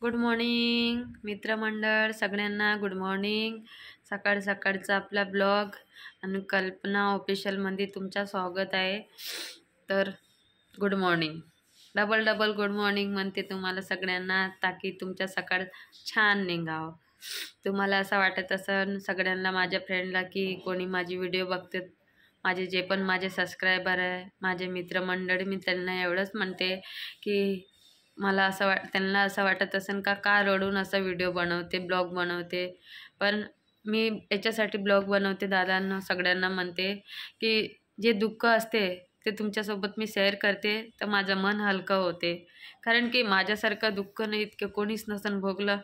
Good morning मित्रमंडळ सगळ्यांना. Good morning. सकाळ सकाळचा आपला ब्लॉग आणि कल्पना ऑफिशियलमध्ये तुमचं स्वागत आहे. तर good morning, double double good morning म्हणते तुम्हाला सगळ्यांना, ताकी तुमच्या सकाळ छान निघावं. तुम्हाला असं वाटत असेल सगळ्यांना, माझ्या फ्रेंडला, की कोणी माझी व्हिडिओ बघते, माझे जे पण माझे सबस्क्रायबर आहे, माझे मित्रमंडळी, मी त्यांना एवढंच म्हणते की मला असं त्यांना असं वाटत असेल का रडून असा व्हिडिओ बनवते, ब्लॉग बनवते. पण मी याच्यासाठी ब्लॉग बनवते, दादांना सगळ्यांना म्हणते की जे दुःख असते ते तुमच्यासोबत मी शेअर करते, तर माझं मन हलकं होते. कारण की माझ्यासारखं दुःख नाही इतकं कोणीच नसन भोगलं.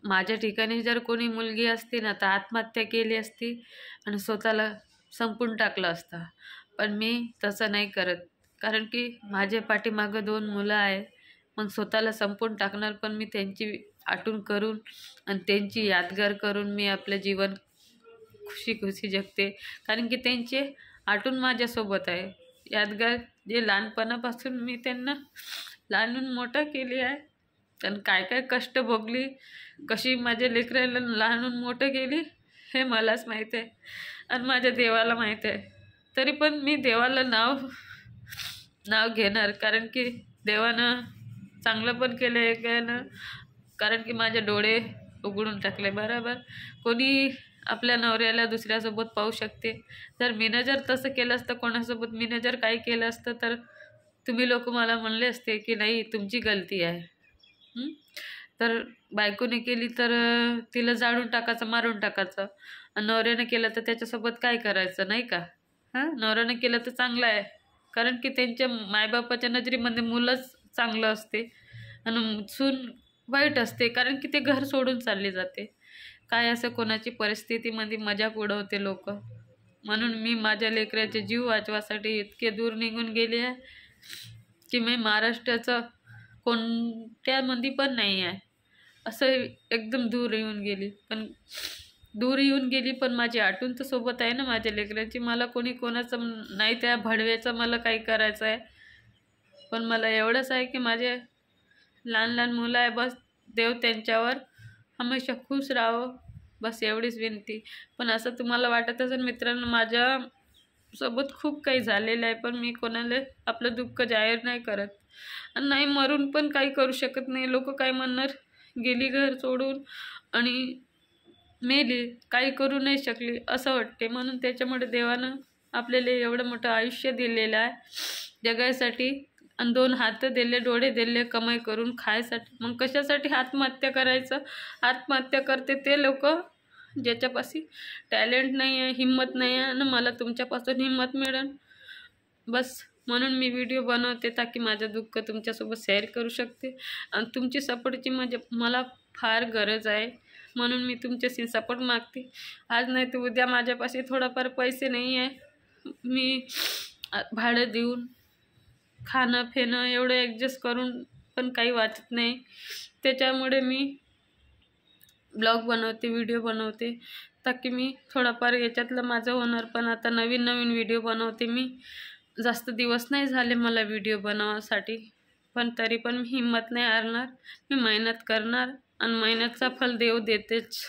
माझ्या ठिकाणी जर कोणी मुलगी असती ना, तर आत्महत्या केली असती आणि स्वतःला संपून टाकलं असतं. पण मी तसं नाही करत, कारण की माझ्या पाठीमागं 2 मुलं आहे. मग स्वतःला संपून टाकणार, पण मी त्यांची आठवण करून आणि त्यांची यादगार करून मी आपलं जीवन खुशी खुशी जगते. कारण की त्यांचे आठवण माझ्यासोबत आहे. यादगार जे लहानपणापासून मी त्यांना लहानून मोठं केली आहे, आणि काय काय कष्ट भोगली, कशी माझ्या लेकराला लहानून मोठं केली हे मलाच माहीत आहे आणि माझ्या देवाला माहीत आहे. तरी पण मी देवाला नाव घेणार, कारण की देवानं चांगलं पण केलं आहे काय, कारण की माझे डोळे उघडून टाकले. बरोबर, कोणी आपल्या नवऱ्याला दुसऱ्यासोबत पाहू शकते. जर मीनं जर तसं केलं असतं, कोणासोबत मीनं जर काही केलं असतं, तर तुम्ही लोक मला म्हणले असते की नाही तुमची गलती आहे. तर बायकोने केली तर तिला जाळून टाकायचं, मारून टाकायचं. आणि नवऱ्याने केलं तर त्याच्यासोबत काय करायचं, नाही का? नवऱ्याने केलं तर चांगलं आहे, कारण की त्यांच्या मायबापाच्या नजरेमध्ये मुलंच चांगलं असते आणि सून वाईट असते, कारण की ते घर सोडून चालली जाते. काय असं कोणाची परिस्थितीमध्ये मजाक उडवते लोक. म्हणून मी माझ्या लेकराचे जीव वाचवासाठी इतके दूर निघून गेले आहे की मी महाराष्ट्राचं कोणत्यामध्ये पण नाही आहे. असं एकदम दूर येऊन गेली, पण माझी आठवण तर सोबत आहे ना माझ्या लेकरांची. मला कोणाचं नाही, त्या भडव्याचं मला काही करायचं आहे. पण मला एवढंच आहे की माझे लहान लहान मुलं आहे, बस देव त्यांच्यावर हमेशा खुश राहावं, बस एवढीच विनंती. पण असं तुम्हाला वाटत असेल मित्रांनो, माझ्यासोबत खूप काही झालेलं आहे, पण मी कोणाला आपलं दुःख जाहीर नाही करत आणि नाही मरून पण काही करू शकत नाही. लोक काय म्हणणार, गेली घर सोडून आणि मेली, काही करू नाही शकली असं वाटते. म्हणून त्याच्यामुळे देवानं आपल्याला एवढं मोठं आयुष्य दिलेलं आहे जगायसाठी, आणि 2 हात दिले, डोळे दिले कमाई करून खायसाठी. मग कशासाठी आत्महत्या करायचं? आत्महत्या करते ते लोक ज्याच्यापाशी टॅलेंट नाही आहे, हिंमत नाही आहे, आणि मला तुमच्यापासून हिंमत मिळेल बस. म्हणून मी व्हिडिओ बनवते, ताकी माझं दुःख तुमच्यासोबत शेअर करू शकते. आणि तुमची सपोर्टची मला फार गरज आहे, म्हणून मी तुमच्याशी सपोर्ट मागते. आज नाही तर उद्या माझ्यापाशी थोडाफार पैसे नाही आहे, मी भाडं देऊन खाणं पिणं एवढं ॲडजस्ट करून पण काही वाचत नाही. त्याच्यामुळे मी ब्लॉग बनवते, व्हिडिओ बनवते, ताकी मी थोडाफार याच्यातलं माझं होणार. पण आता नवीन नवीन व्हिडिओ बनवते मी. जास्त दिवस नाही झाले मला व्हिडिओ बनवासाठी, पण तरी पण मी हिंमत नाही हारणार. मी मेहनत करणार आणि मेहनतचं फल देव देतेच.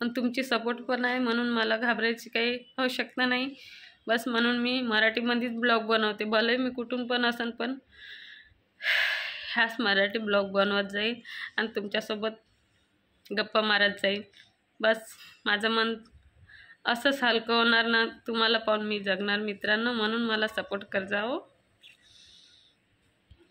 आणि तुमची सपोर्ट पण आहे, म्हणून मला घाबरायची काही आवश्यकता नाही. बस म्हणून मी मराठीमध्येच ब्लॉग बनवते. भले मी कुठून पण असेल, पण ह्याच मराठी ब्लॉग बनवत जाईल आणि तुमच्यासोबत गप्पा मारत जाईल. बस माझं मन असंच हलकं होणार ना तुम्हाला पाहून मी जगणार मित्रांनो. म्हणून मला सपोर्ट कर जाओ.